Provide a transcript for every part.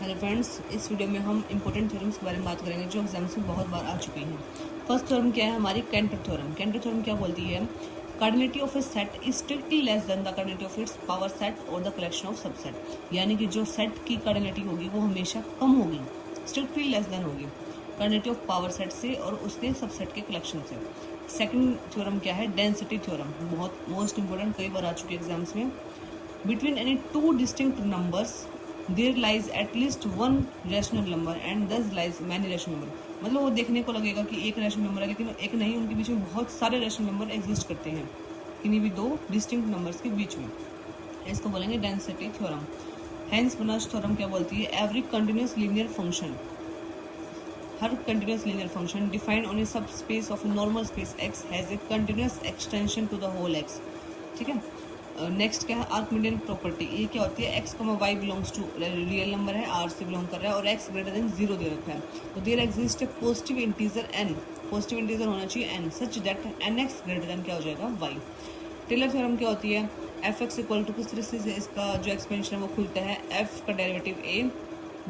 Hello friends, इस video में हम इंपॉर्टेंट थ्योरम्स के बारे में बात करेंगे जो एग्जाम्स में बहुत बार आ चुकी हैं। फर्स्ट थ्योरम क्या है हमारी? Canter theorem. कैंटर थ्योरम क्या बोलती है? Cardinality of a set is strictly less than the cardinality of its power set और द कलेक्शन ऑफ सबसेट। यानी कि जो सेट की कार्डिनेटी होगी वो हमेशा कम होगी, स्ट्रिक्टली लेस देन होगी कार्डिनेटी ऑफ पावर सेट से और उसके सबसेट के कलेक्शन से। सेकंड थ्योरम क्या है? Density theorem. बहुत मोस्ट इंपॉर्टेंट, कई बार आ चुकी है एग्जाम्स में। Between any two distinct numbers there lies at least one rational number and thus lies many rational number. मतलब वो देखने को लगेगा कि एक रैशनल नंबर है लेकिन एक नहीं, उनके बीच में बहुत सारे रैशनल नंबर एग्जिस्ट करते हैं किन्हीं भी दो डिस्टिंक्ट नंबर्स के बीच में। इसको बोलेंगे density theorem. Hahn Banach theorem क्या बोलती है? एवरी कंटिन्यूस लीनियर फंक्शन, हर continuous linear function defined on a subspace of normal space X has a continuous extension to the whole X. ठीक है। नेक्स्ट क्या है? Archimedean property. ये क्या होती है? X comma Y belongs to real number है, आर से बिलोंग कर रहा है और एक्स ग्रेटर देन 0 दे रखा है, तो there exist a positive integer N, positive integer होना चाहिए N, such that N X greater than क्या हो जाएगा? वाई। टेलर थ्योरम क्या होती है? एफ एक्स इक्वल टू किस तरह से इसका जो एक्सपेंशन है वो खुलता है? एफ का derivative a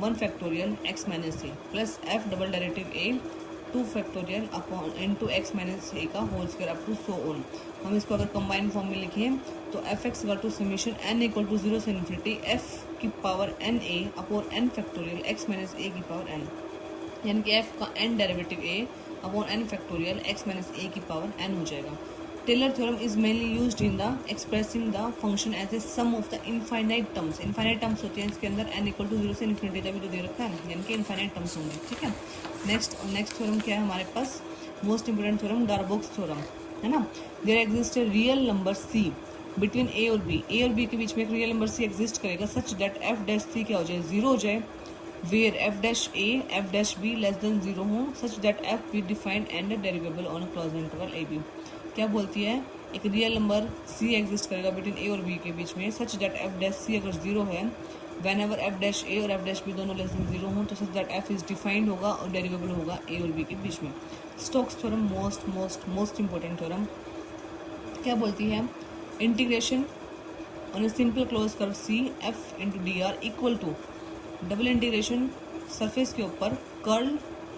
1 factorial x minus a plus f double derivative a 2 factorial upon into x minus a का whole square up to so on. हम इसको अगर कंबाइन फॉर्म में लिखें तो f x equal to summation n equal to 0 से infinity f की power n a upon n factorial x minus a की पावर एन, यानी कि एफ का n derivative A upon n factorial x minus a की power n हो जाएगा। Taylor theorem is mainly used in the expressing the function as a sum of the infinite terms. Infinite terms होती हैं इसके अंदर, N equal to 0 से infinity का भी तो दे रखा है, यानी कि इनफाइनाइट टर्म्स होंगे। ठीक है। नेक्स्ट थ्योरम क्या है हमारे पास? Most important theorem Darboux theorem है ना। There exist a real number c between a और बी। ए और बी के बीच में एक रियल नंबर सी एग्जिस्ट करेगा such that f dash c क्या हो जाए? 0 हो जाए, where f dash a f dash b less than 0 हो such that f b defined and derivable on close interval a b. क्या बोलती है? एक रियल नंबर सी एग्जिस्ट करेगा बिटवीन ए और बी के बीच में such that f dash c अगर 0 है, whenever f dash a और एफ डैश बी दोनों लेस देन 0 हों तो सच दैट एफ इज डिफाइंड होगा और डेरिवेबल होगा ए और बी के बीच में। Stokes theorem most most most important theorem क्या बोलती है? Integration on a simple close curve C F into D R equal to double integration surface के ऊपर curl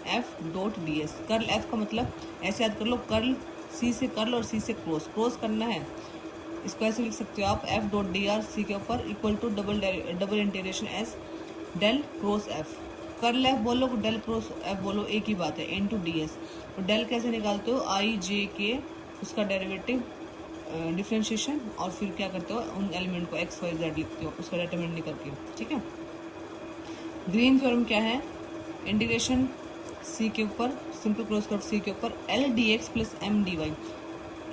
F dot D S. Curl F का मतलब ऐसे याद कर लो, कर्ल सी से कर्ल और सी से क्रॉस करना है। इसको ऐसे लिख सकते हो आप, F dot D R C के ऊपर equal to double integration S del cross F. Curl F बोलो, डेल क्रॉस एफ बोलो, एक ही बात है, एन टू डी एस। और डेल कैसे निकालते हो? आई जे के उसका डेरिवेटिव डिफ्रेंशिएशन और फिर क्या करते हो? उन एलिमेंट को एक्स वाई जेड लिखते हो उसका डिटरमिनेंट निकल के। ठीक है। ग्रीन थ्योरम क्या है? इंटीग्रेशन सी के ऊपर सिंपल क्रॉस कर्व सी के ऊपर L D X plus M D Y.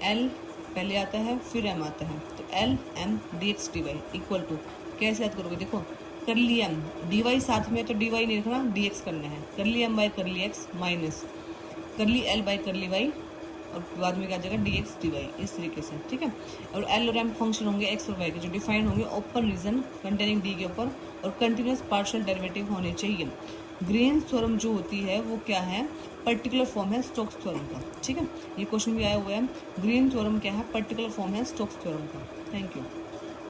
L पहले आता है फिर एम आता है, तो L M D X D Y equal to कैसे याद करोगे? देखो, करली एम डी वाई साथ में तो डी वाई नहीं रखना, डी एक्स करना है। Curly M by curly X minus curly L by curly Y और बाद में क्या जाएगा? डी एक्स डी वाई, इस तरीके से। ठीक है। और एल और एम फंक्शन होंगे एक्स और वाई के जो डिफाइंड होंगे ओपन रीजन कंटेनिंग डी के ऊपर और कंटिन्यूस पार्शियल डेरिवेटिव होने चाहिए। ग्रीन थ्योरम जो होती है वो क्या है? पर्टिकुलर फॉर्म है स्टोक्स थ्योरम का। ठीक है, ये क्वेश्चन भी आया हुआ है। ग्रीन थ्योरम क्या है? पर्टिकुलर फॉर्म है स्टोक्स थ्योरम का। Thank you.